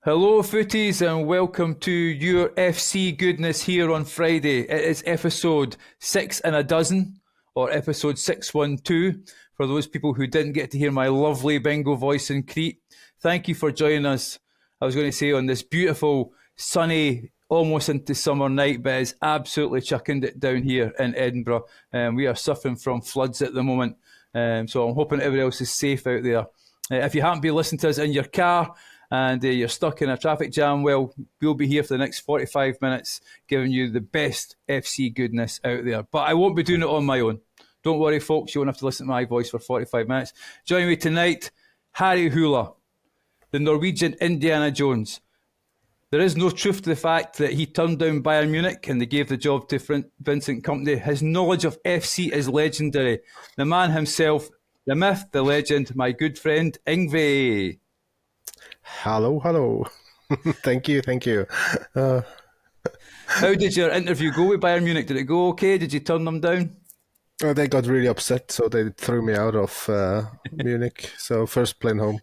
Hello footies and welcome to your FC goodness here on Friday. It is episode 6 and a dozen, or episode 612, for those people who didn't get to hear my lovely bingo voice in Crete. Thank you for joining us, I was going to say, on this beautiful, sunny, almost into summer night, but it's absolutely chucking it down here in Edinburgh. We are suffering from floods at the moment, so I'm hoping everybody else is safe out there. If you happen to be listening to us in your car, and you're stuck in a traffic jam, well, we'll be here for the next 45 minutes giving you the best FC goodness out there. But I won't be doing it on my own. Don't worry, folks, you won't have to listen to my voice for 45 minutes. Joining me tonight, Harry Hula, the Norwegian Indiana Jones. There is no truth to the fact that he turned down Bayern Munich and they gave the job to Vincent Kompany. His knowledge of FC is legendary. The man himself, the myth, the legend, my good friend, Ingve. Hello. Thank you. How did your interview go with Bayern Munich? Did it go okay? Did you turn them down? They got really upset, so they threw me out of Munich. So first plane home.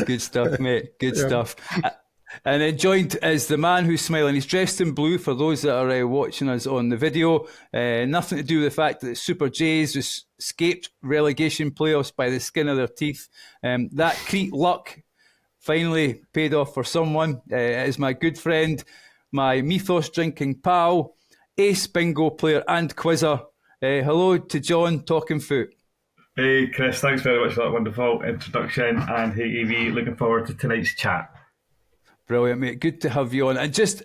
Good stuff, mate. Good stuff. And then joined is the man who's smiling. He's dressed in blue for those that are watching us on the video. Nothing to do with the fact that Super Jays just escaped relegation playoffs by the skin of their teeth. That Crete luck finally paid off for someone. It is my good friend, my Mythos drinking pal, ace bingo player and quizzer. Hello to John TalkingFUT. Hey Chris, thanks very much for that wonderful introduction, and hey Evie, looking forward to tonight's chat. Brilliant, mate. Good to have you on. And just,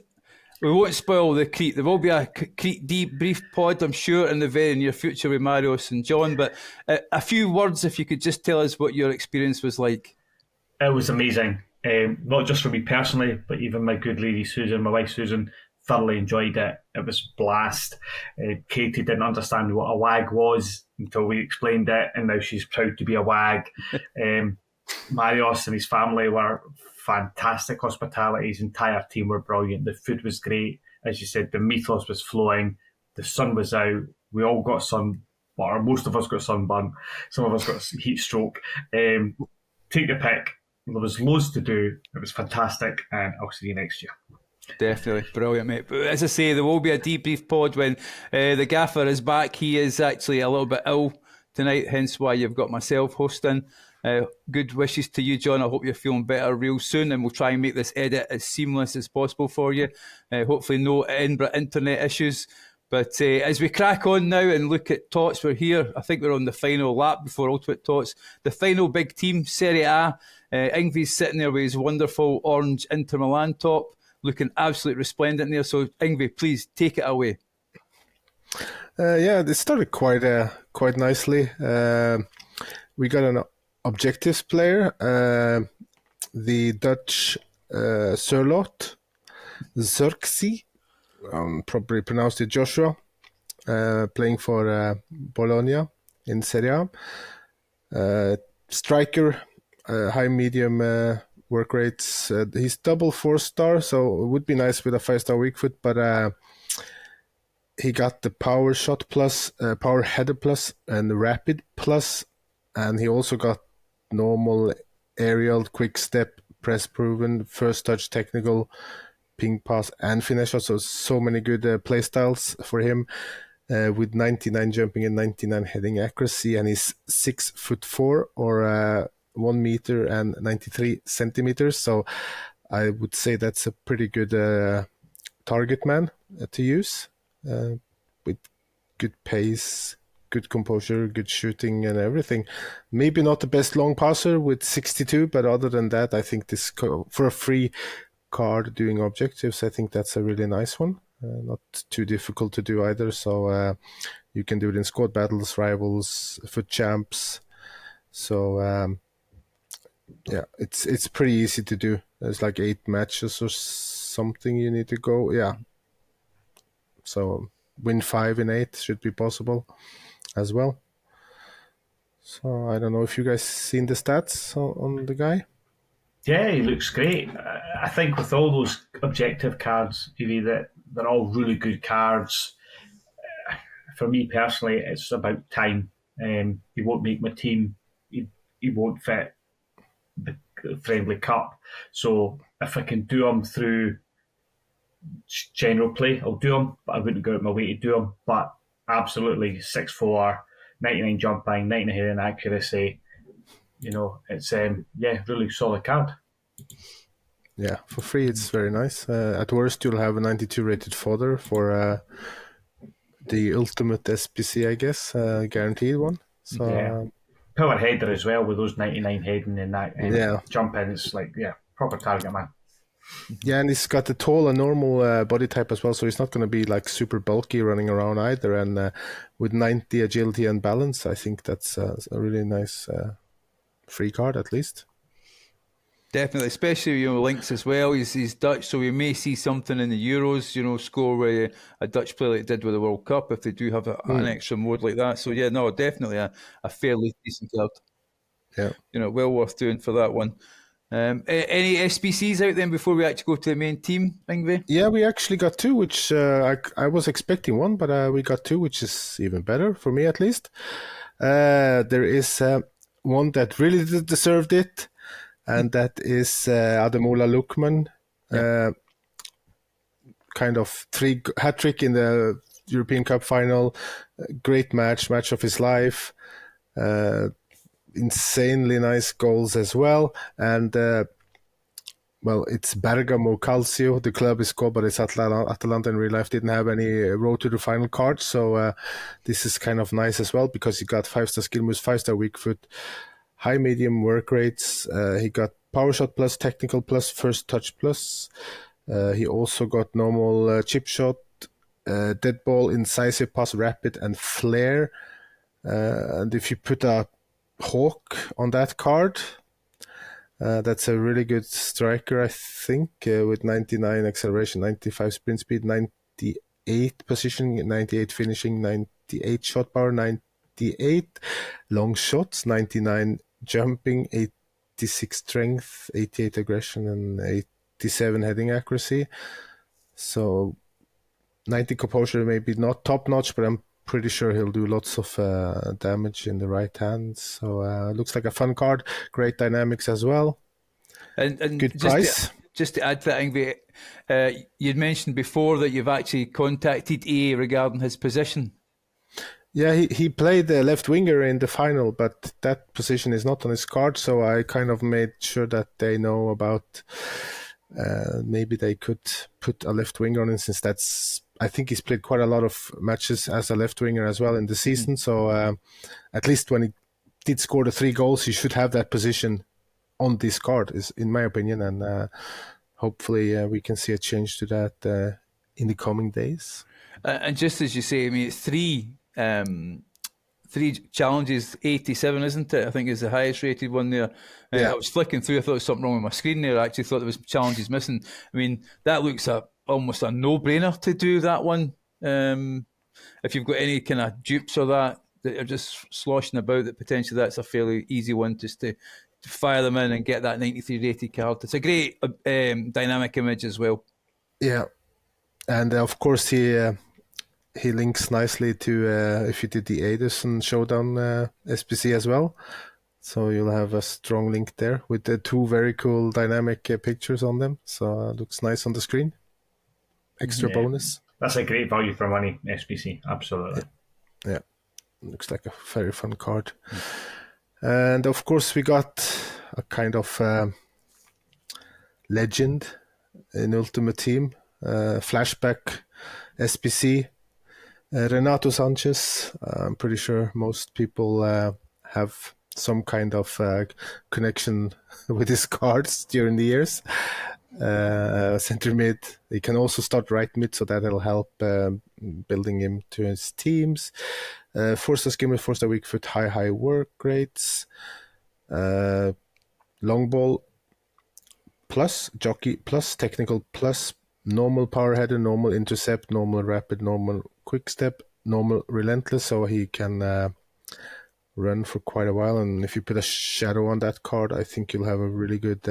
we won't spoil the Crete. There will be a Crete debrief pod, I'm sure, in the very near future with Marios and John. But a few words, if you could just tell us what your experience was like. It was amazing. Not just for me personally, but even my good lady Susan, my wife Susan, thoroughly enjoyed it. It was blast. Katie didn't understand what a wag was until we explained it, and now she's proud to be a wag. Marios and his family were fantastic hospitality. His entire team were brilliant. The food was great. As you said, the mythos was flowing. The sun was out. We all got or most of us got sunburn. Some of us got heat stroke. Take your pick. There was loads to do. It was fantastic, and I'll see you next year. Definitely. Brilliant, mate. But as I say, there will be a debrief pod when the gaffer is back. He is actually a little bit ill tonight, hence why you've got myself hosting. Good wishes to you, John. I hope you're feeling better real soon, and we'll try and make this edit as seamless as possible for you. Hopefully no Edinburgh internet issues. But as we crack on now and look at TOTS, we're here. I think we're on the final lap before Ultimate TOTS. The final big team, Serie A. Ingve's sitting there with his wonderful orange Inter Milan top, looking absolutely resplendent there. So Ingve, please take it away. They started quite nicely. We got an objectives player, the Dutch Joshua Zirkzee, probably pronounced it Joshua, playing for Bologna in Serie A. Striker, high-medium work rates. He's double 4-star, so it would be nice with a 5-star weak foot, but he got the power shot plus, power header plus, and rapid plus, and he also got normal aerial, quick step, press proven, first touch technical, ping pass, and finish. So many good play styles for him, with 99 jumping and 99 heading accuracy, and he's 6'4" or 1 meter and 93 centimeters. So I would say that's a pretty good target man to use, with good pace, good composure, good shooting and everything. Maybe not the best long passer with 62, but other than that, I think this, for a free card doing objectives, I think that's a really nice one. Not too difficult to do either. So you can do it in squad battles, rivals, FUT champs. So it's pretty easy to do. There's like 8 matches or something you need to go. Yeah. So win 5 in 8 should be possible as well. So I don't know if you guys seen the stats on the guy. Yeah, he looks great. I think with all those objective cards, Evie, that they're all really good cards. For me personally, it's about time. He won't make my team. He won't fit friendly cup. So if I can do them through general play, I'll do them, but I wouldn't go out my way to do them. But absolutely 6'4", 99 jumping, 99 heading accuracy. It's really solid card. Yeah, for free it's very nice. At worst, you'll have a 92 rated fodder for the Ultimate SBC, I guess, guaranteed one. So yeah. Power header as well with those 99 heading and that jumping. It's proper target man. Yeah, and he's got a tall and normal body type as well, so he's not going to be like super bulky running around either. And with 90 agility and balance, I think that's a really nice free card at least. Definitely, especially links as well. He's Dutch, so we may see something in the Euros. Score where a Dutch player like did with the World Cup if they do have an extra mode like that. So yeah, no, definitely a fairly decent card. Yeah, well worth doing for that one. Any SBCs out then before we actually go to the main team, Ingve? Yeah, we actually got two, which I was expecting one, but we got two, which is even better for me at least. There is one that really deserved it, and that is Ademola Lookman. Kind of hat-trick in the European Cup final. Great match of his life. Insanely nice goals as well. And, it's Bergamo Calcio. The club is called, but it's Atalanta in real life. Didn't have any road to the final card. So this is kind of nice as well because he got 5-star skill moves, 5-star weak foot, high medium work rates. He got power shot plus, technical plus, first touch plus. He also got normal chip shot, dead ball, incisive pass, rapid, and flare. And if you put a hawk on that card, that's a really good striker, I think, with 99 acceleration, 95 sprint speed, 98 positioning, 98 finishing, 98 shot power, 98 long shots, 99 jumping, 86 strength, 88 aggression, and 87 heading accuracy. So 90 composure maybe not top notch, but I'm pretty sure he'll do lots of damage in the right hand. So looks like a fun card. Great dynamics as well. And good price. Just to add to that, Ingve, you'd mentioned before that you've actually contacted EA regarding his position. Yeah, he played the left winger in the final, but that position is not on his card. So I kind of made sure that they know about. Maybe they could put a left winger on him, since I think he's played quite a lot of matches as a left winger as well in the season. So at least when he did score the 3 goals, he should have that position on this card, is in my opinion. And hopefully we can see a change to that in the coming days. And just as you say, I mean, it's 3 challenges, 87, isn't it? I think is the highest rated one there. I was flicking through, I thought there was something wrong with my screen there. I actually thought there was challenges missing. I mean, that looks almost a no-brainer to do that one. If you've got any kind of dupes or that are just sloshing about, that potentially that's a fairly easy one just to fire them in and get that 93 rated card. It's a great dynamic image as well. Yeah, and of course he links nicely to if you did the Ederson Showdown SBC as well. So you'll have a strong link there with the 2 very cool dynamic pictures on them. So it looks nice on the screen. Extra bonus. That's a great value for money SBC, absolutely. Yeah. Looks like a very fun card. And of course we got a kind of legend in Ultimate Team, Flashback SBC Renato Sanches. I'm pretty sure most people have some kind of connection with his cards during the years. Center mid. He can also start right mid, so that'll help building him to his teams. 4-star skimmer, 4-star weak foot, high work rates. Long ball plus, jockey plus, technical plus, normal power header, normal intercept, normal rapid, normal quick step, normal relentless, so he can run for quite a while. And if you put a shadow on that card, I think you'll have a really good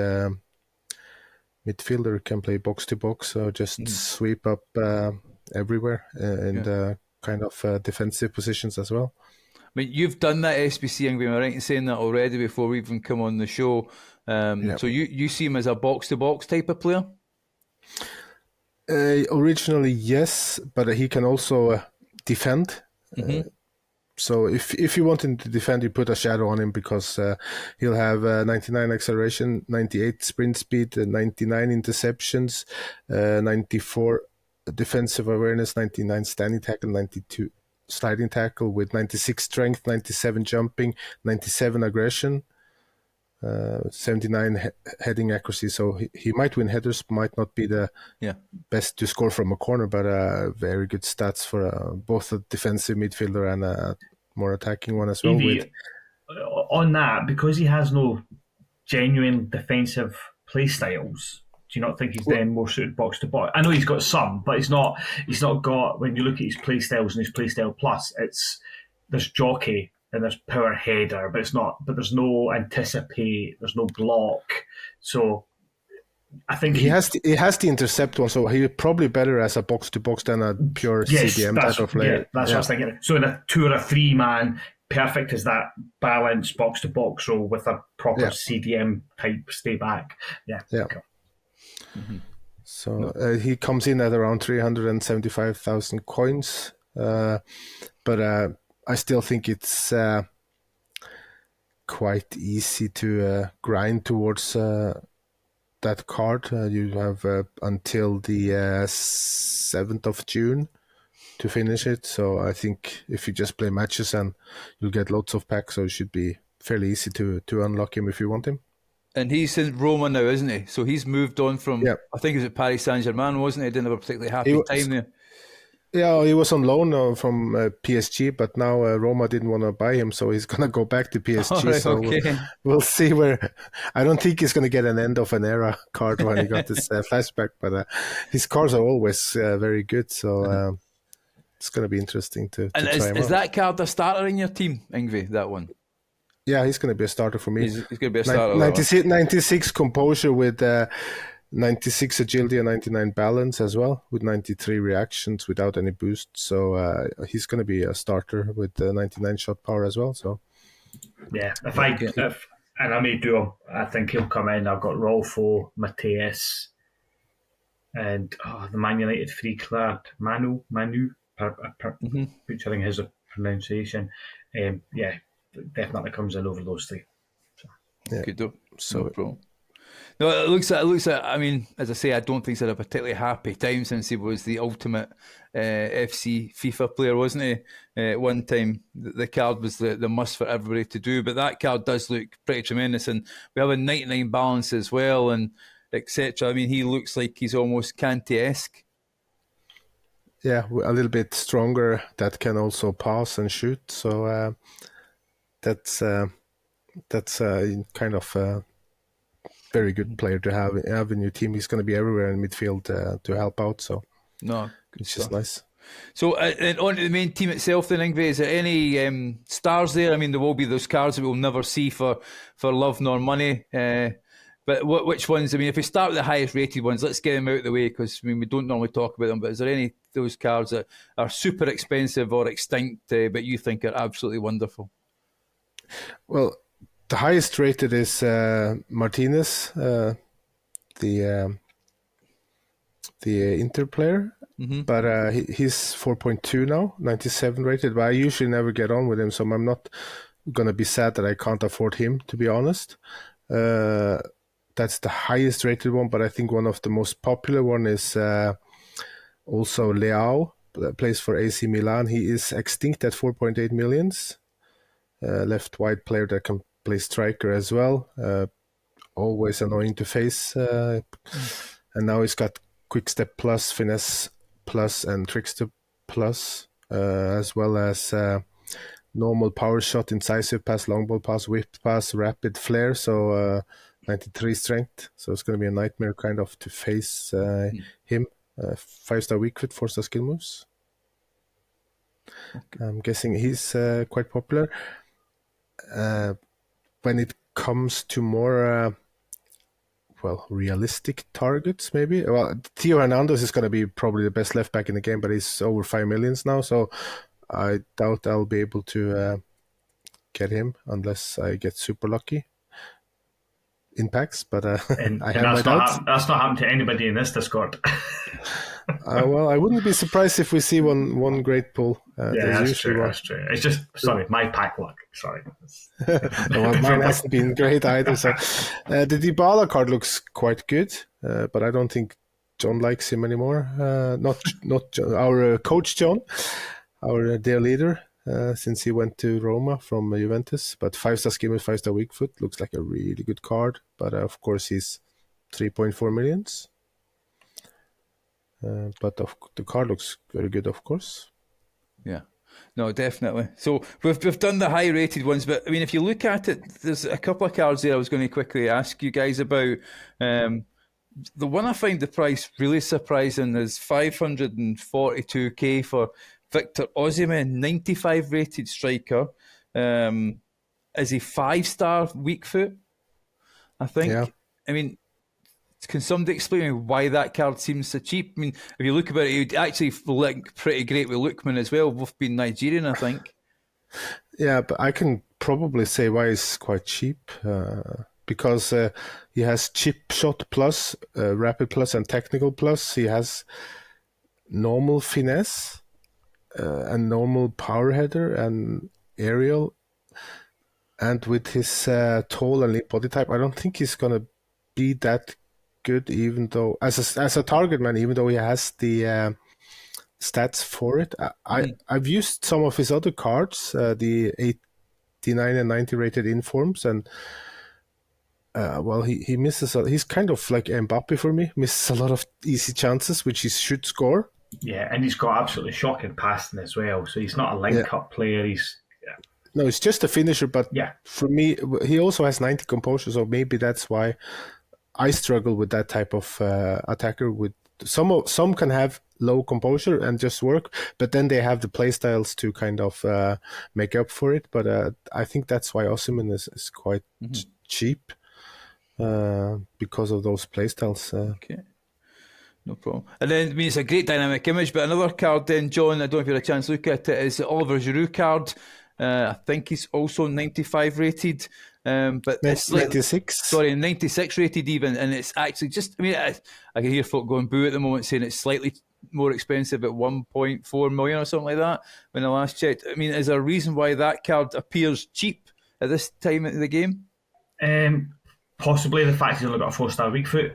midfielder who can play box to box, so just sweep up everywhere in the kind of defensive positions as well. I mean, you've done that SBC, and we were right in saying that already before we even come on the show. So you see him as a box-to-box type of player? Originally, yes, but he can also defend. So if you want him to defend, you put a shadow on him because he'll have 99 acceleration, 98 sprint speed, 99 interceptions, 94 defensive awareness, 99 standing tackle, 92 sliding tackle with 96 strength, 97 jumping, 97 aggression, 79 heading accuracy. So he might win headers, might not be the best to score from a corner, but very good stats for both a defensive midfielder and a more attacking one as well. On that, because he has no genuine defensive play styles, do you not think he's then more suited box to box? I know he's got some, but he's not got, when you look at his play styles and his play style plus, there's jockey and there's power header, but there's no anticipate, there's no block. So I think he has the intercept one, so he's probably better as a box to box than a pure CDM type of player. Yeah, that's what I was thinking. So in a 2 or a 3 man, perfect as that balanced box to box role with a proper CDM type stay back. Yeah. Cool. So he comes in at around 375,000 coins, but I still think it's quite easy to grind towards that card. You have until the 7th of June to finish it. So I think if you just play matches and you'll get lots of packs, so it should be fairly easy to unlock him if you want him. And he's in Roma now, isn't he? So he's moved on from, I think he was at Paris Saint-Germain, wasn't he? Didn't have a particularly happy time there. Yeah, he was on loan from PSG, but now Roma didn't want to buy him, so he's going to go back to PSG. We'll see where. I don't think he's going to get an end of an era card when he got this flashback, but his cards are always very good, so it's going to be interesting to try him out. Is that card a starter in your team, Ingve, that one? Yeah, he's going to be a starter for me. He's going to be a starter. 96 composure with 96 agility and 99 balance as well, with 93 reactions without any boost. So he's going to be a starter with 99 shot power as well. So yeah, if I may do him, I think he'll come in. I've got Rolfo, Mateus, and the Man United free card Manu, butchering his pronunciation. Definitely comes in over those three. So. Good. So no, it looks like. I mean, as I say, I don't think he's had a particularly happy time since he was the ultimate FC FIFA player, wasn't he? At one time, the card was the must for everybody to do, but that card does look pretty tremendous, and we have a 99 balance as well, and etc. I mean, he looks like he's almost Kanté-esque. Yeah, a little bit stronger. That can also pass and shoot. So that's kind of. Very good player to have in your team. He's going to be everywhere in midfield to help out. So it's just nice. So and on to the main team itself then, Ingve, is there any stars there? I mean, there will be those cards that we'll never see for love nor money. But which ones? I mean, if we start with the highest rated ones, let's get them out of the way, because I mean, we don't normally talk about them. But is there any of those cards that are super expensive or extinct, but you think are absolutely wonderful? Well, the highest rated is Martinez, the Inter player, but he's 4.2 now, 97 rated. But I usually never get on with him, so I'm not gonna be sad that I can't afford him, to be honest. That's the highest rated one, but I think one of the most popular one is also Leao, that plays for AC Milan. He is extinct at 4.8 millions. Left wide player that can play striker as well. Always annoying to face. And now he's got quick step plus, finesse plus, and trickster plus, as well as normal power shot, incisive pass, long ball pass, whip pass, rapid flare. So 93 strength. So it's going to be a nightmare kind of to face him. 5-star weak foot, 4-star skill moves. Okay. I'm guessing he's quite popular. When it comes to more realistic targets, maybe. Well, Theo Hernandez is going to be probably the best left back in the game, but he's over 5 million now, so I doubt I'll be able to get him unless I get super lucky. impacts, but And I have my doubts. that's not happened to anybody in this Discord. Well, I wouldn't be surprised if we see one great pull. Yeah, that's true. That's true. It's just my pack luck. Sorry. Well, mine hasn't been great either. So the Dybala card looks quite good, but I don't think John likes him anymore. Not John, our coach John, our dear leader, since he went to Roma from Juventus. But 5-star skimmer, 5-star weak foot looks like a really good card. But of course, he's 3.4 millions. But the card looks very good, of course. Yeah, no, definitely. So we've done the high rated ones, but I mean, if you look at it, there's a couple of cards there I was going to quickly ask you guys about. The one I find the price really surprising is 542k for Victor Osimhen, 95 rated striker. Is he 5-star weak foot? I think. Yeah. I mean, can somebody explain why that card seems so cheap? I mean, if you look about it, he'd actually link pretty great with Lookman as well, both being Nigerian, I think. Yeah, but I can probably say why it's quite cheap. Because he has chip shot plus, rapid plus, and technical plus. He has normal finesse and normal power header and aerial. And with his tall and lean body type, I don't think he's going to be that good, even though as a target man, even though he has the stats for it. I've used some of his other cards, the 89 and 90 rated informs, and well, he misses. He's kind of like Mbappe for me. Misses a lot of easy chances, which he should score. Yeah, and he's got absolutely shocking passing as well. So he's not a link-up player. No, it's just a finisher. But yeah, for me, he also has 90 composure, so maybe that's why I struggle with that type of attacker. With some can have low composure and just work, but then they have the play styles to kind of make up for it. But I think that's why Osimhen is quite cheap because of those play styles. Okay, no problem. And then, I mean, it's a great dynamic image, but another card then, John, I don't know if you had a chance to look at it, is the Oliver Giroud card. I think he's also 95 rated. But it's 96. Sorry, 96 rated even, and it's actually just. I mean, I can hear folk going boo at the moment, saying it's slightly more expensive at 1.4 million or something like that. When I last checked, I mean, is there a reason why that card appears cheap at this time of the game? Possibly the fact he's only got a 4-star weak foot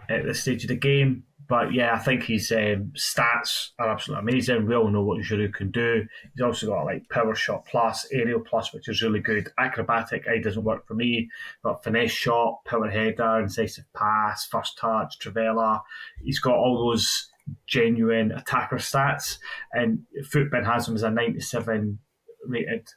at this stage of the game. But yeah, I think his stats are absolutely amazing. We all know what Giroud can do. He's also got like power shot plus, aerial plus, which is really good. Acrobatic, doesn't work for me. But finesse shot, power header, incisive pass, first touch, Trivela. He's got all those genuine attacker stats. And Footbin has him as a 97 rated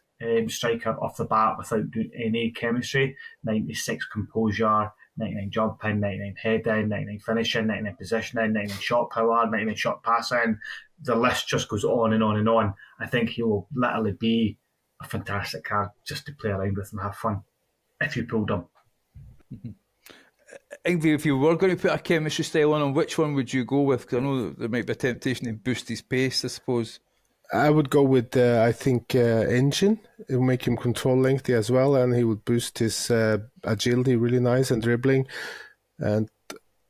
striker off the bat without doing any chemistry. 96 composure. 99 jumping, 99 heading, 99 finishing, 99 positioning, 99 shot power, 99 shot passing. The list just goes on and on and on. I think he will literally be a fantastic card just to play around with and have fun if you pulled him. Ingve, if you were going to put a chemistry style on him, which one would you go with? Because I know there might be a temptation to boost his pace, I suppose. I would go with, I think, Engine. It will make him control lengthy as well, and he would boost his agility really nice and dribbling. And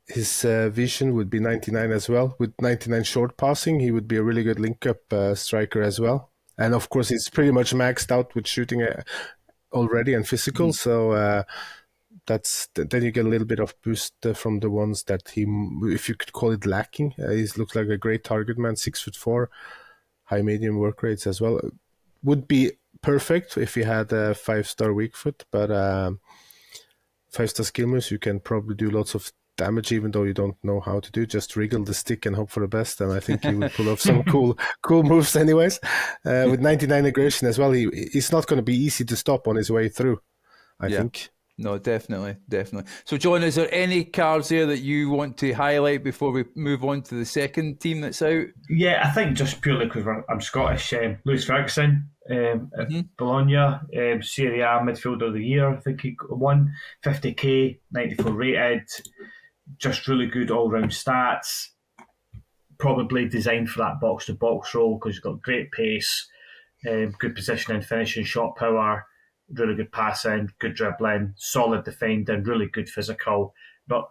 his vision would be 99 as well. With 99 short passing, he would be a really good link-up striker as well. And of course, he's pretty much maxed out with shooting already and physical. So then you get a little bit of boost from the ones that he, if you could call it, lacking. He looks like a great target man, 6'4". High medium work rates as well. Would be perfect if you had a 5-star weak foot, but 5-star skill moves, you can probably do lots of damage even though you don't know how to do. Just wriggle the stick and hope for the best, and I think he would pull off some cool moves anyways. With 99 aggression as well, he's not going to be easy to stop on his way through, I think. No, definitely. So, John, is there any cards there that you want to highlight before we move on to the second team that's out? Yeah, I think just purely because I'm Scottish, Lewis Ferguson at Bologna, Serie A midfielder of the year. I think he won 50k, 94 rated, just really good all-round stats. Probably designed for that box-to-box role because he's got great pace, good positioning, finishing, shot power. really good passing, good dribbling, solid defending, really good physical. Not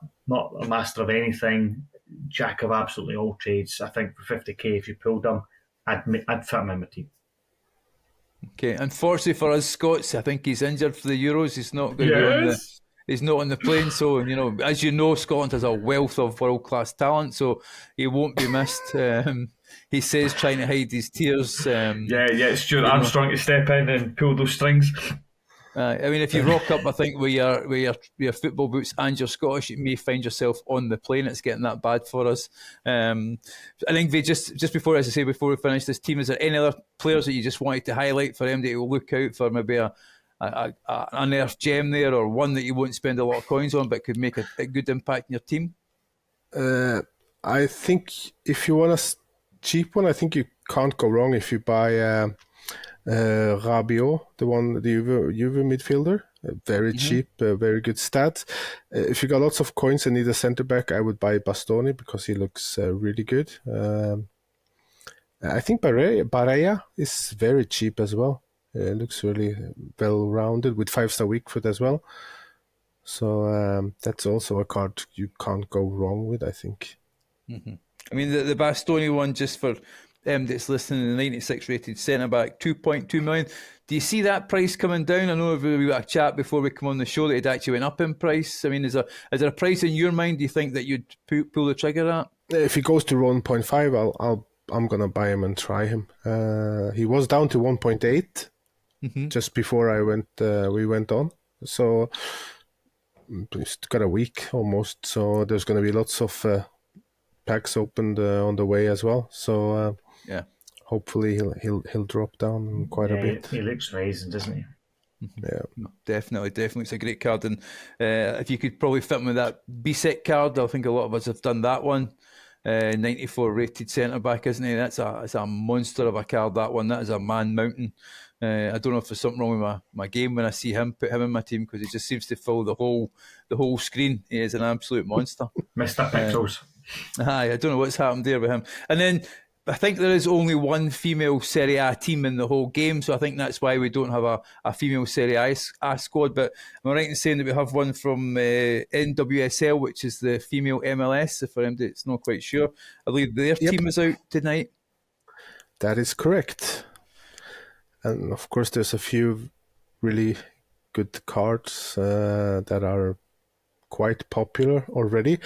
a master of anything, jack of absolutely all trades. I think for 50k, if you pulled him, I'd fit him in my team. Okay, unfortunately for us Scots, I think he's injured for the Euros. He's not going to be on the. He's not on the plane, so as you know, Scotland has a wealth of world-class talent, so he won't be missed. He says trying to hide his tears. It's Stuart Armstrong to step in and pull those strings. I mean, if you rock up, I think with your football boots and you're Scottish, you may find yourself on the plane. It's getting that bad for us. I think just before, as I say, before we finish this team, is there any other players that you just wanted to highlight for them that you look out for? Maybe an unearthed gem there, or one that you won't spend a lot of coins on but could make a good impact in your team? I think if you want a cheap one, I think you can't go wrong if you buy Rabiot, the Juve midfielder. Very cheap, very good stats. If you got lots of coins and need a centre back, I would buy Bastoni because he looks really good. I think Barella is very cheap as well. Looks really well rounded with 5-star weak foot as well. So that's also a card you can't go wrong with, I think. I mean, the Bastoni one, just for that's listening, the 96 rated centre back, 2.2 million. Do you see that price coming down? I know we got a chat before we come on the show that it actually went up in price. I mean, is there a price in your mind do you think that you'd pull the trigger at? If he goes to 1.5, I'm gonna buy him and try him. He was down to 1.8 just before we went on. So he's got a week almost. So there's gonna be lots of packs opened on the way as well. So hopefully he'll drop down quite a bit. He looks amazing, doesn't he? Yeah, definitely. It's a great card, and if you could probably fit him with that B-set card, I think a lot of us have done that one. 94 rated centre back, isn't he? That's a monster of a card. That one, that is a man mountain. I don't know if there's something wrong with my game when I see him, put him in my team, because he just seems to fill the whole screen. He is an absolute monster. Mr. Pixels. I don't know what's happened there with him. And then I think there is only one female Serie A team in the whole game, so I think that's why we don't have a female Serie A squad. But am I right in saying that we have one from NWSL, which is the female MLS? If I'm it's not quite sure, I believe their team is out tonight. That is correct. And of course, there's a few really good cards that are quite popular already.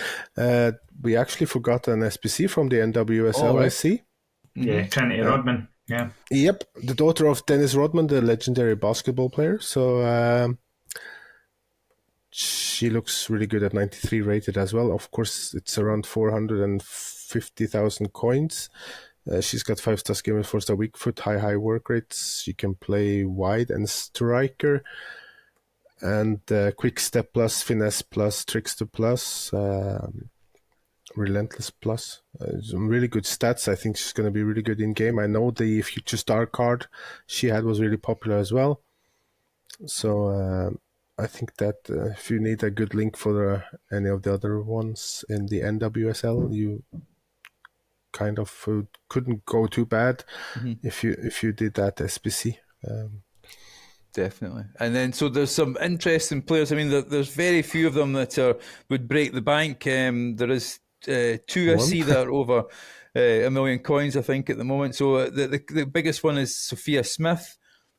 We actually forgot an SBC from the NWSL, I see. Yeah, Trinity Rodman. Yeah. Yep, the daughter of Dennis Rodman, the legendary basketball player. So she looks really good at 93 rated as well. Of course, it's around 450,000 coins. She's got 5-star skill, 4-star weak foot, high work rates. She can play wide and striker. And quick step plus, finesse plus, trickster plus, relentless plus. Some really good stats. I think she's going to be really good in game. I know the Future Star card she had was really popular as well. So I think that if you need a good link for any of the other ones in the NWSL, you kind of couldn't go too bad if you did that SBC. Definitely. And then, so there's some interesting players. I mean, there's very few of them that would break the bank. There is two I see that are over 1 million coins, I think, at the moment. So the biggest one is Sophia Smith.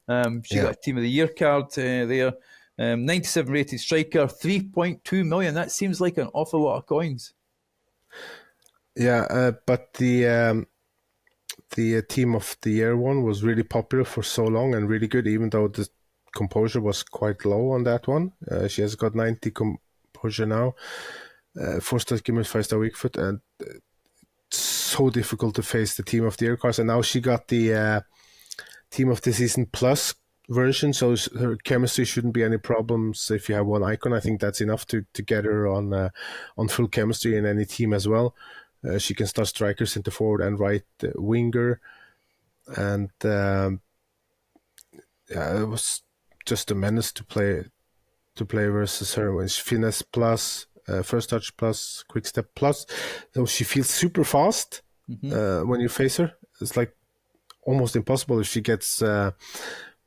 She got a Team of the Year card there. 97 rated striker, 3.2 million. That seems like an awful lot of coins. Yeah, but the Team of the Year one was really popular for so long and really good, even though the composure was quite low on that one. She has got 90 composure now, 4-star skimmer, 5-star weak foot, and it's so difficult to face the Team of the Year cards. And now she got the Team of the Season Plus version, so her chemistry shouldn't be any problems if you have one icon. I think that's enough to get her on full chemistry in any team as well. She can start striker, center forward, and right winger, and it was just a menace to play versus her. It's finesse plus, first touch plus, quick step plus. So she feels super fast when you face her. It's like almost impossible if she gets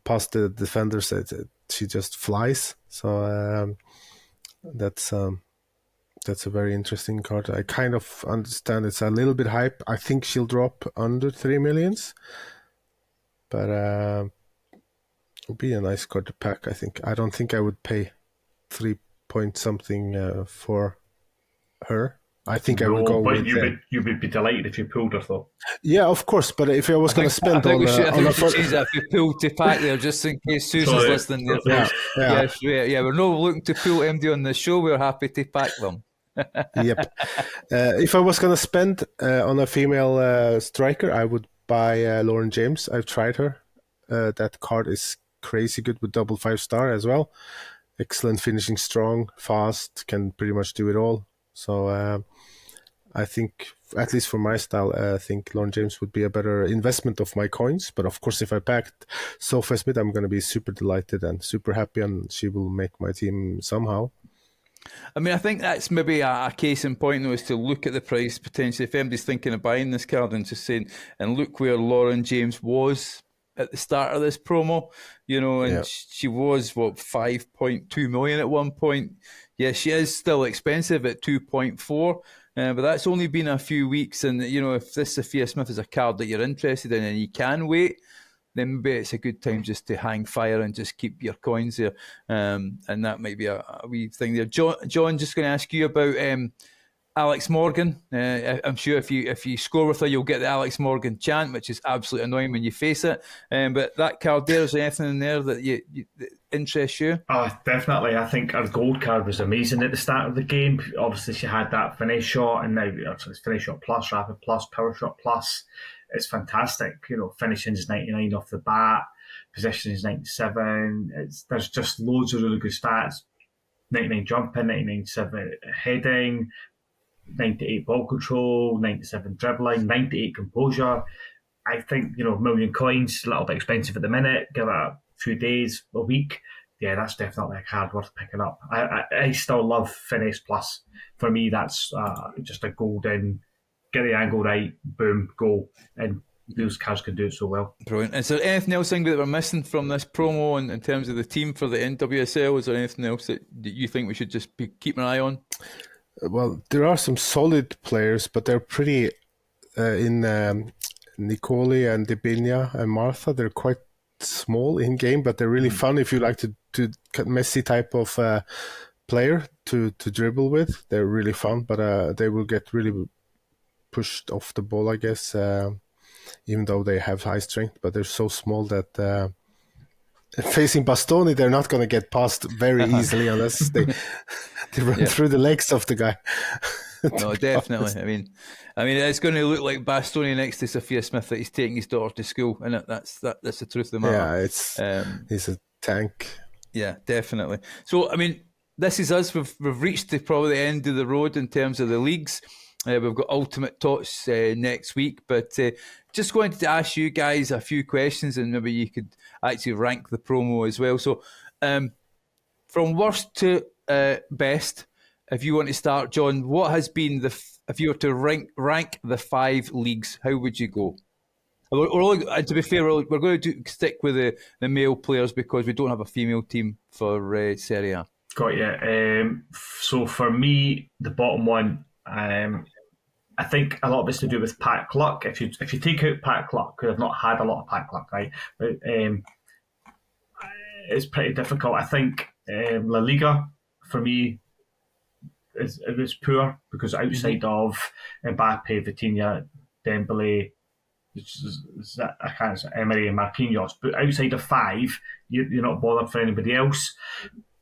past the defenders, she just flies. So that's a very interesting card. I kind of understand it's a little bit hype. I think she'll drop under 3 millions, but it would be a nice card to pack. I don't think I would pay 3 point something for her. I think I would go but with... you would be delighted if you pulled her, though. Yeah, of course. But if I was going to spend I think we should change that. If we pull to pack there, just in case Susan's listening there. Yeah, we're not looking to pull MD on the show. We're happy to pack them. Yep. If I was going to spend on a female striker, I would buy Lauren James. I've tried her. That card is crazy good with double 5-star as well. Excellent finishing, strong, fast, can pretty much do it all. So I think, at least for my style, I think Lauren James would be a better investment of my coins. But of course, if I packed Sophie Smith, I'm going to be super delighted and super happy, and she will make my team somehow. I mean, I think that's maybe a case in point, though, is to look at the price potentially. If anybody's thinking of buying this card and just saying, and look where Lauren James was at the start of this promo, and she was, 5.2 million at one point. Yeah, she is still expensive at 2.4, but that's only been a few weeks. And, if this Sophia Smith is a card that you're interested in and you can wait, then maybe it's a good time just to hang fire and just keep your coins there. And that might be a wee thing there. John, just going to ask you about Alex Morgan. I'm sure if you score with her, you'll get the Alex Morgan chant, which is absolutely annoying when you face it. But that card there, is there anything in there that that interests you? Oh, definitely. I think her gold card was amazing at the start of the game. Obviously, she had that finish shot, and now it's finish shot plus, rapid plus, power shot plus. It's fantastic. Finishing is 99 off the bat, position is 97. There's just loads of really good stats. 99 jumping, 99 heading, 98 ball control, 97 dribbling, 98 composure. I think, $1 million coins, a little bit expensive at the minute. Give it a few days, a week. Yeah, that's definitely a card worth picking up. I still love Finish Plus. For me, that's just a golden, get the angle right, boom, goal. And those cards can do it so well. Brilliant. Is there anything else that we're missing from this promo in terms of the team for the NWSL? Is there anything else that you think we should just be keeping an eye on? Well, there are some solid players, but they're pretty in Nicole and Debinia and Martha. They're quite small in game, but they're really fun if you like to Messi type of player to dribble with. They're really fun, but they will get really pushed off the ball, I guess, even though they have high strength, but they're so small that facing Bastoni, they're not going to get past very easily unless they run through the legs of the guy. No, definitely. I mean, it's going to look like Bastoni next to Sophia Smith that he's taking his daughter to school, and that's the truth of the matter. Yeah, he's a tank. Yeah, definitely. So, I mean, this is us. We've reached probably the end of the road in terms of the leagues. We've got Ultimate TOTS next week, but just wanted to ask you guys a few questions, and maybe you could actually rank the promo as well. So, from worst to best, if you want to start, John, what has been if you were to rank the 5 leagues, how would you go? To be fair, we're going to stick with the male players because we don't have a female team for Serie A. Got you. So for me, the bottom one, I think a lot of it's to do with pack luck. If you take out pack luck, because I've not had a lot of pack luck, right? But it's pretty difficult. I think La Liga for me it was poor because outside of Mbappe, Vitinha, Dembele, I can't say Emery and Marquinhos, but outside of 5, you're not bothered for anybody else.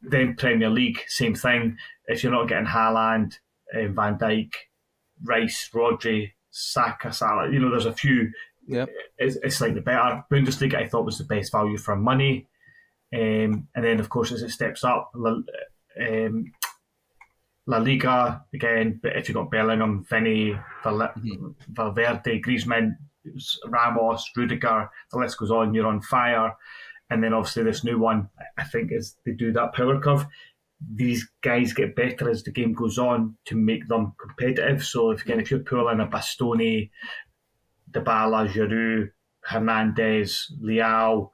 Then Premier League, same thing. If you're not getting Haaland, Van Dijk, Rice, Rodri, Saka, Salah, there's a few. Yep. It's like the better. Bundesliga I thought was the best value for money. And then, of course, as it steps up, La Liga, again, but if you've got Bellingham, Vinny, Valverde, Griezmann, Ramos, Rudiger, the list goes on, you're on fire. And then obviously this new one, I think, is they do that power curve. These guys get better as the game goes on to make them competitive. So if you're pulling a Bastoni, Dybala, Giroud, Hernandez, Leao,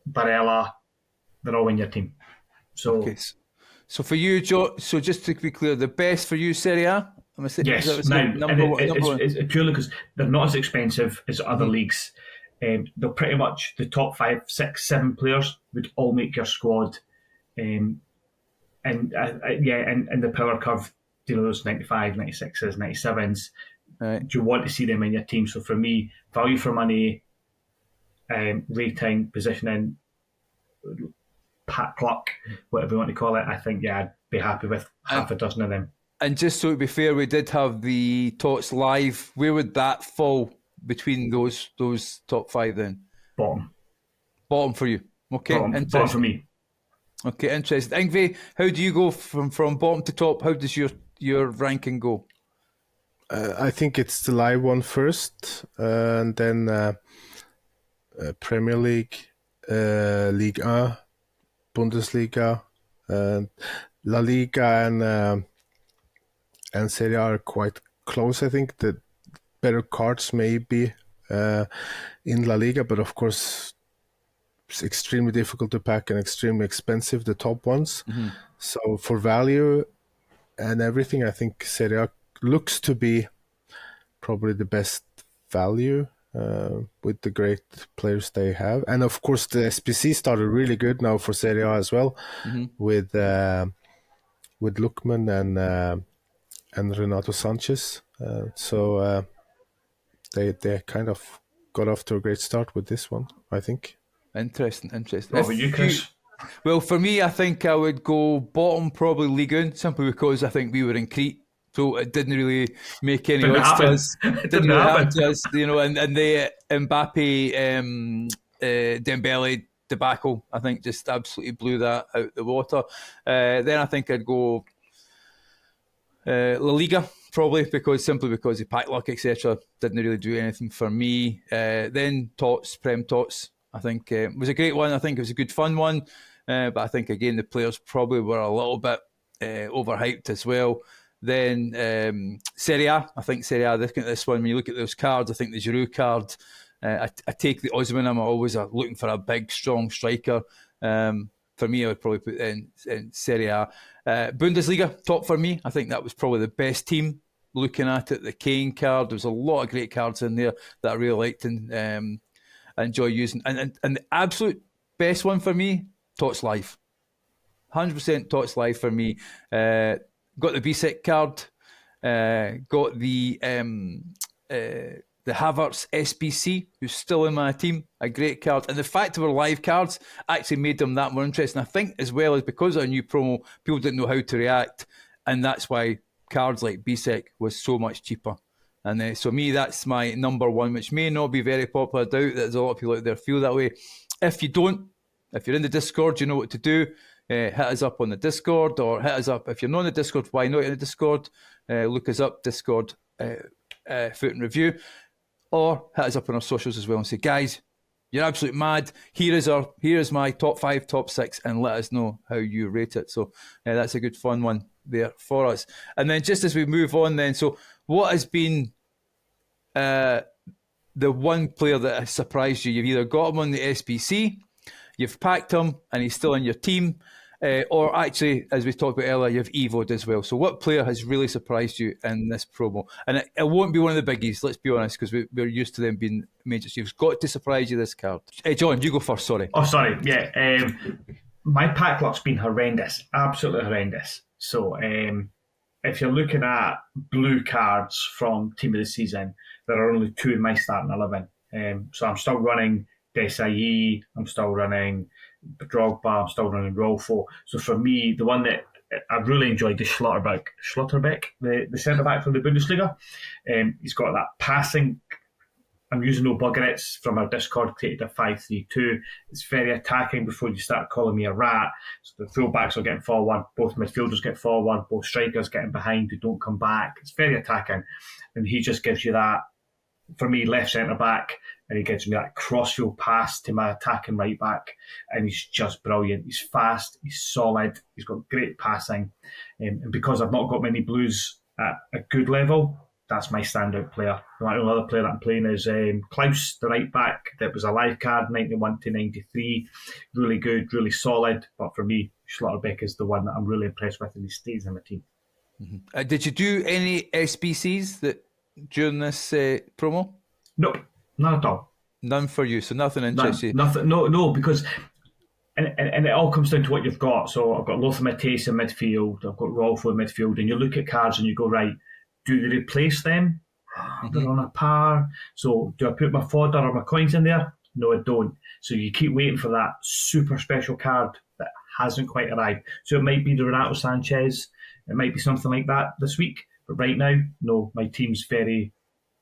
Barella, they're all in your team. So, Okay. So for you, Joe, so just to be clear, the best for you, Serie A? yes, now, number one. it's purely because they're not as expensive as other leagues. They're pretty much the top 5, 6, 7 players would all make your squad. And the power curve, those 95, 96s, 97s, Right. do you want to see them in your team? So for me, value for money, rating, positioning, pack luck, whatever you want to call it, I think, I'd be happy with half a dozen of them. And just so to be fair, we did have the TOTS live. Where would that fall between those top 5 then? Bottom for you. Okay, Bottom for me. Okay, interesting. Ingve, how do you go from bottom to top? How does your ranking go? I think it's the live one first, and then Premier League, Ligue 1, Bundesliga, La Liga, and Serie A are quite close. I think the better cards may be in La Liga, but of course it's extremely difficult to pack and extremely expensive, the top ones. So for value and everything, I think Serie A looks to be probably the best value with the great players they have. And of course the SBC started really good now for Serie A as well, with Lookman and Renato Sanches. So they kind of got off to a great start with this one, I think. Interesting. What about you, Chris? Well, for me, I think I would go bottom, probably Ligue 1, simply because I think we were in Crete, so it didn't really make any odds to us. Didn't really happen to us, and the Mbappe, Dembele debacle, I think, just absolutely blew that out the water. Then I think I'd go La Liga, probably simply because the pack luck, etc., didn't really do anything for me. Then TOTS, Prem TOTS, I think it was a great one. I think it was a good fun one, but I think again the players probably were a little bit overhyped as well. Then Serie A, I think Serie A, looking at this one, when you look at those cards, I think the Giroud card, I take the Osimhen. I'm always looking for a big, strong striker. For me, I would probably put in Serie A. Bundesliga, top for me. I think that was probably the best team. Looking at it, the Kane card, there was a lot of great cards in there that I really liked and enjoy using. And the absolute best one for me, TOTS Live. 100% TOTS Live for me. Got the BSEC card. Got the Havertz SBC, who's still in my team, a great card. And the fact they were live cards actually made them that more interesting. I think as well as because of a new promo, people didn't know how to react. And that's why cards like BSEC was so much cheaper. And so me, that's my number one, which may not be very popular. I doubt that there's a lot of people out there feel that way. If you don't, if you're in the Discord, you know what to do. Hit us up on the Discord, or hit us up. If you're not in the Discord, why not in the Discord? Look us up, Discord, FUT and Review. Or hit us up on our socials as well and say, guys, you're absolutely mad. Here is my top 5, top 6, and let us know how you rate it. So that's a good fun one there for us. And then just as we move on then, so what has been the one player that has surprised you? You've either got him on the SBC, you've packed him, and he's still in your team, or actually, as we talked about earlier, you've evoed as well. So what player has really surprised you in this promo? And it won't be one of the biggies, let's be honest, because we're used to them being major. So you've got to surprise you this card. Hey, John, you go first, sorry. Oh, sorry, yeah. My pack luck's been horrendous, absolutely horrendous. So if you're looking at blue cards from Team of the Season, there are only 2 in my starting 11. So I'm still running Desai, I'm still running Drogba, I'm still running Rolfo. So for me, the one that I really enjoyed is Schlotterbeck, the centre-back from the Bundesliga. He's got that passing. I'm using no buggernets from our Discord, created a 5-3-2. It's very attacking before you start calling me a rat. So the full-backs are getting forward, both midfielders get forward, both strikers getting behind who don't come back. It's very attacking. And he just gives you that, for me, left centre-back, and he gives me that crossfield pass to my attacking right-back, and he's just brilliant. He's fast, he's solid, he's got great passing. And because I've not got many blues at a good level, that's my standout player. The only other player that I'm playing is Klaus, the right back. That was a live card, 91 to 93. Really good, really solid. But for me, Schlotterbeck is the one that I'm really impressed with, and he stays in my team. Mm-hmm. Did you do any SBCs during this promo? Nope, not at all. None for you, so nothing interests you. Nothing. No, because and it all comes down to what you've got. So I've got Lothar Matthäus in midfield. I've got Rolfo in midfield, and you look at cards and you go, right, do they replace them? They're on a par. So do I put my fodder or my coins in there? No, I don't. So you keep waiting for that super special card that hasn't quite arrived. So it might be the Renato Sanches. It might be something like that this week. But right now, no, my team's very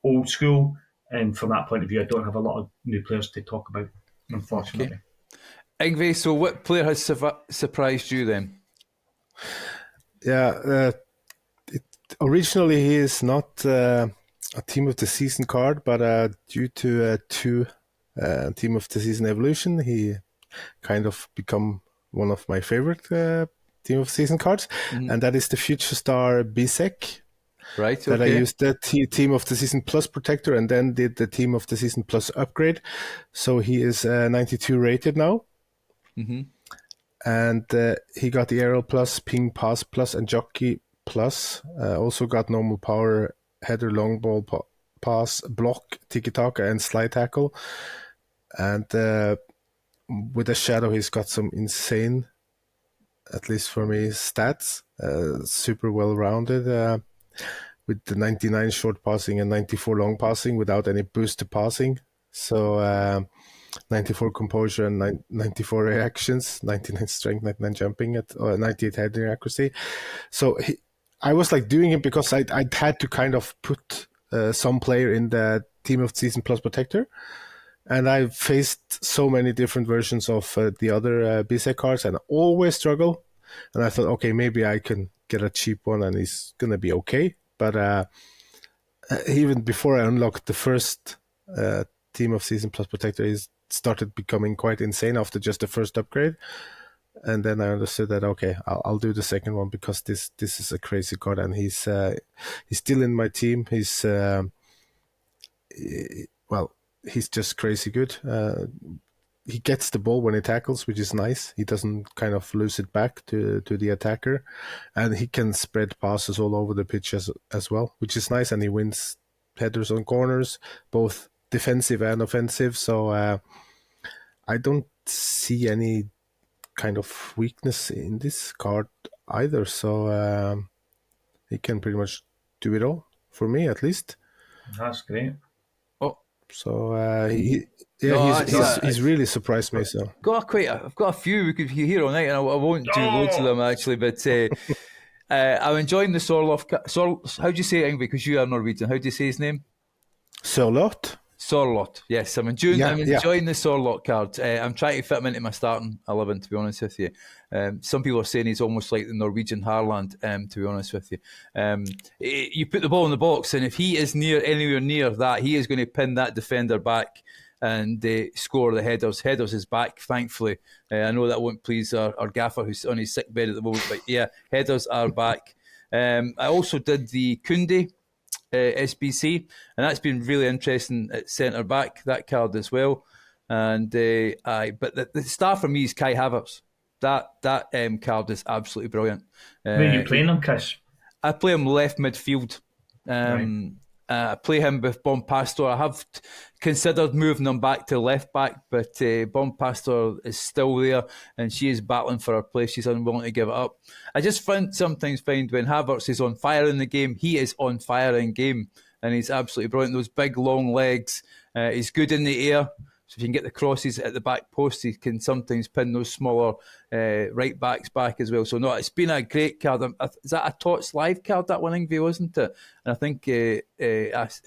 old school. And from that point of view, I don't have a lot of new players to talk about, unfortunately. Okay. Ingve, so what player has surprised you then? Yeah, originally he is not a Team of the Season card, but due to two Team of the Season evolution, he kind of become one of my favorite Team of the Season cards, and that is the Future Star Bisek. Right, okay. That I used the Team of the Season Plus Protector and then did the Team of the Season Plus upgrade. So he is 92 rated now. Mm-hmm. And he got the Aerial Plus, Ping Pass Plus, and Jockey Plus. Also got normal power, header, long ball, pass, block, tiki-taka, and slide tackle. And with the Shadow, he's got some insane, at least for me, stats. Super well-rounded. With the 99 short passing and 94 long passing without any boost to passing. So 94 composure and 94 reactions, 99 strength, 99 jumping, at 98 heading accuracy. So I was like doing it because I'd had to kind of put some player in the Team of the Season Plus Protector. And I faced so many different versions of the other BSEC cards and I always struggle. And I thought, okay, maybe I can get a cheap one and it's going to be okay. But even before I unlocked the first Team of Season Plus Protector, he started becoming quite insane after just the first upgrade. And then I understood that, okay, I'll do the second one because this is a crazy card and he's still in my team. He's just crazy good. He gets the ball when he tackles, which is nice. He doesn't kind of lose it back to the attacker. And he can spread passes all over the pitch as well, which is nice. And he wins headers on corners, both defensive and offensive. So I don't see any kind of weakness in this card either. So he can pretty much do it all, for me at least. That's great. So he's really surprised me. So I've got a few we could hear all night, and I won't do loads of them actually. But I'm enjoying the Sorloth. How do you say it, Ingve? Because you are Norwegian. How do you say his name? Sorloth. Sorloth. Yes, I'm enjoying the Sorloth card. I'm trying to fit him into my starting 11. To be honest with you, some people are saying he's almost like the Norwegian Haaland. To be honest with you, you put the ball in the box, and if he is anywhere near that, he is going to pin that defender back and score the headers. Headers is back, thankfully. I know that won't please our gaffer who's on his sick bed at the moment, but yeah, headers are back. I also did the Kunde SBC, and that's been really interesting at centre back, that card as well. And but the star for me is Kai Havertz. That card is absolutely brilliant. Where are you playing him, Chris? I play him left midfield. Right. I play him with Bompastor. I have considered moving him back to left back, but Bompastor is still there and she is battling for her place. She's unwilling to give it up. I just sometimes find when Havertz is on fire in the game, he is on fire in game and he's absolutely brilliant. Those big long legs. He's good in the air. So if you can get the crosses at the back post, he can sometimes pin those smaller right backs back as well. So no, it's been a great card. Is that a TOTS live card, that one, Ingve, wasn't it? And I think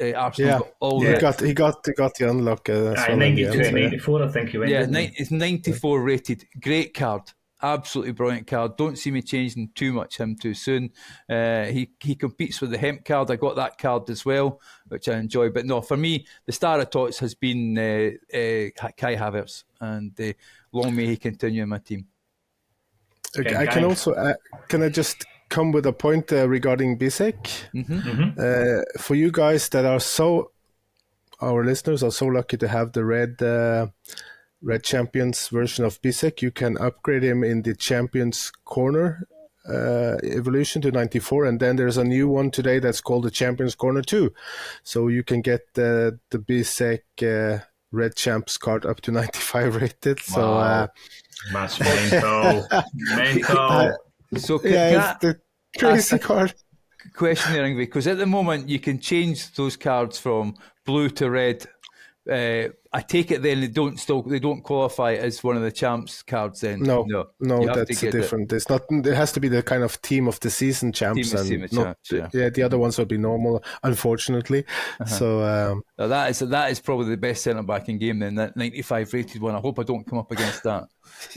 Arsenal got all that. He got the unlock. 92 and 94, I think he went. Yeah, it's 94 rated. Great card. Absolutely brilliant card. Don't see me changing too much him too soon. He competes with the Hemp card. I got that card as well, which I enjoy. But no, for me, the star of TOTS has been Kai Havertz, and long may he continue in my team. Okay, I can also can I just come with a point regarding Bisek. For you guys that are our listeners are so lucky to have the red champions version of Bisek, you can upgrade him in the champions corner evolution to 94, and then there's a new one today that's called the champions corner 2, so you can get the Bisek red champs card up to 95 rated. Wow. So that's mental. So it's the crazy card. Question there, Ingve, because at the moment you can change those cards from blue to red. I take it then they don't qualify as one of the champs cards then. No, that's different. It's not. It has to be the kind of team of the season champs, the other ones would be normal, unfortunately. So that is probably the best centre back in game then. That 95 rated one. I hope I don't come up against that.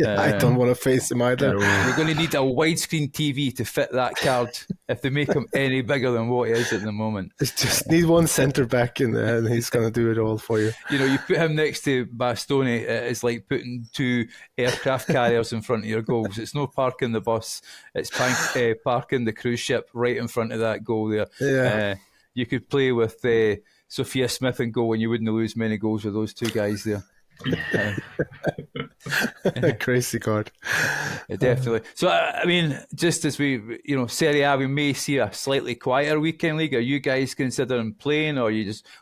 I don't want to face him either. We're going to need a widescreen TV to fit that card if they make him any bigger than what he is at the moment. Just need one centre back in there, and he's going to do it all for you. You put him next to Bastoni, it's like putting 2 aircraft carriers in front of your goals. It's no parking the bus, it's parking the cruise ship right in front of that goal there. Yeah. You could play with Sophia Smith in goal and you wouldn't lose many goals with those 2 guys there. Crazy card. Definitely. So, I mean, just as we, Serie A, we may see a slightly quieter weekend league. Are you guys considering playing, or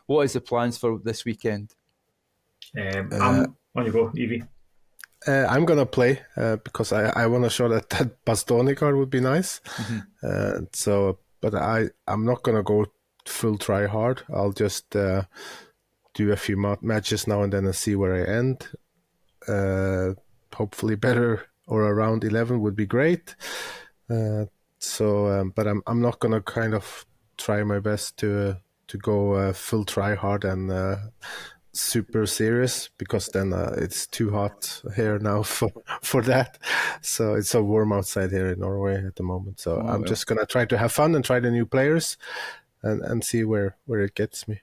what is the plans for this weekend? On you go, Evie. I'm gonna play because I want to show that Bastoni card would be nice. But I'm not gonna go full try hard. I'll just do a few matches now and then and see where I end. Hopefully better or around 11 would be great. But I'm not gonna kind of try my best to go full try hard and super serious, because then it's too hot here now for that. So it's so warm outside here in Norway at the moment. So I'm just gonna try to have fun and try the new players and see where it gets me.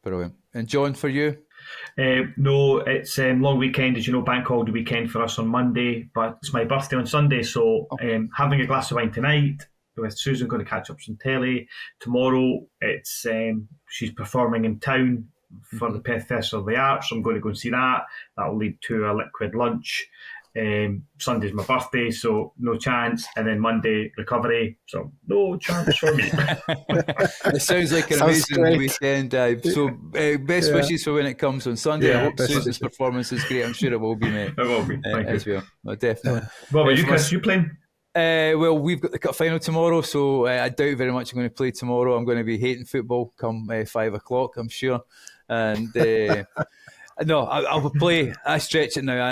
Brilliant. And John, for you? No, it's long weekend, as you know, bank holiday weekend for us on Monday, but it's my birthday on Sunday, so having a glass of wine tonight with Susan, going to catch up some telly. Tomorrow it's she's performing in town for the Perth Festival of the Arts, so I'm going to go and see that. That will lead to a liquid lunch. Sunday's my birthday, so no chance. And then Monday, recovery, so no chance for me. It sounds like an amazing weekend. So best wishes for when it comes on Sunday. I hope Susan's performance is great. I'm sure it will be, mate. It will be. Thank as you. well. No, definitely. What about you, Chris? You playing? Well, we've got the cup final tomorrow, so I doubt very much I'm going to play tomorrow. I'm going to be hating football come 5 o'clock, I'm sure. And no, I'll play. I stretch it now.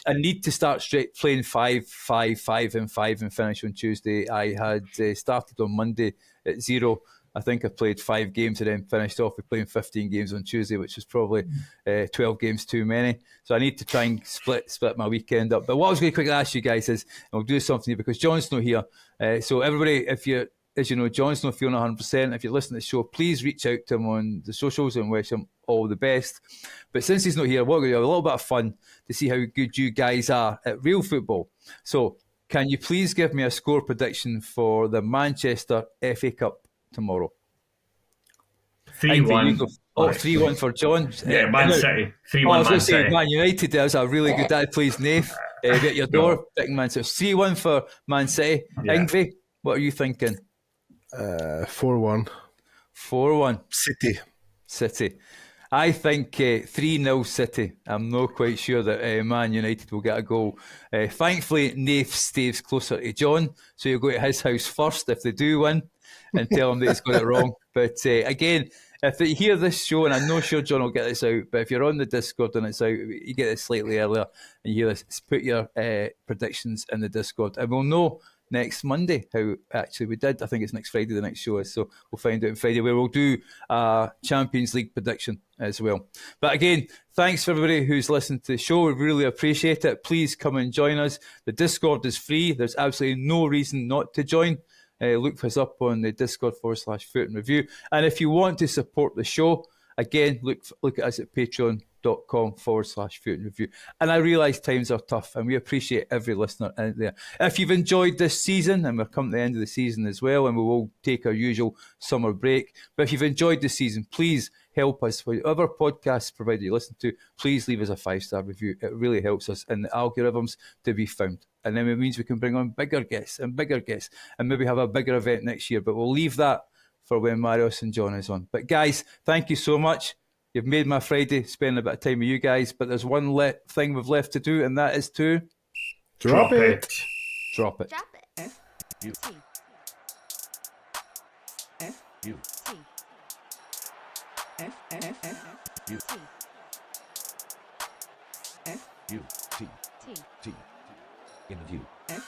I need to start playing 5, 5, 5 and 5 and finish on Tuesday. I had started on Monday at 0. I think I played 5 games and then finished off with playing 15 games on Tuesday, which was probably 12 games too many. So I need to try and split my weekend up. But what I was going to quickly ask you guys is, and we'll do something here because John's not here. So everybody, as you know, John's not feeling 100%. If you're listening to the show, please reach out to him on the socials and wish him all the best. But since he's not here, we're going to have a little bit of fun to see how good you guys are at real football. So can you please give me a score prediction for the Manchester FA Cup tomorrow? 3-1. 3-1 for John. Yeah, Man City. 3-1 I was going to say City. Man United. There's a really good that plays Nath. At your door, picking Man City. 3-1 for Man City. Yeah. Ingve, what are you thinking? 4-1. 4-1. City. I think 3-0 City. I'm not quite sure that Man United will get a goal. Thankfully, Nath stays closer to John, so you'll go to his house first if they do win and tell him that he's got it wrong. But again, if they hear this show, and I'm not sure John will get this out, but if you're on the Discord and it's out, you get it slightly earlier and you hear this, put your predictions in the Discord. And we'll know next Monday how actually we did. I think it's next Friday the next show is, so we'll find out on Friday where we'll do a Champions League prediction as well. But again, thanks for everybody who's listened to the show. We really appreciate it. Please come and join us. The Discord is free. There's absolutely no reason not to join. Look us up on the Discord /FUT and Review. And if you want to support the show, again, look at us at Patreon patreon.com/FUT review. And I realise times are tough, and we appreciate every listener out there. If you've enjoyed this season, and we're coming to the end of the season as well, and we will take our usual summer break, but if you've enjoyed the season, please help us. Whatever podcast provider you listen to, please leave us a 5-star review. It really helps us in the algorithms to be found. And then it means we can bring on bigger guests, and maybe have a bigger event next year. But we'll leave that for when Marius and John is on. But guys, thank you so much. You've made my Friday, spending a bit of time with you guys. But there's one thing we've left to do, and that is to Drop it. Drop it. Drop it. FUT. FUT. FUT. Interview. FUT.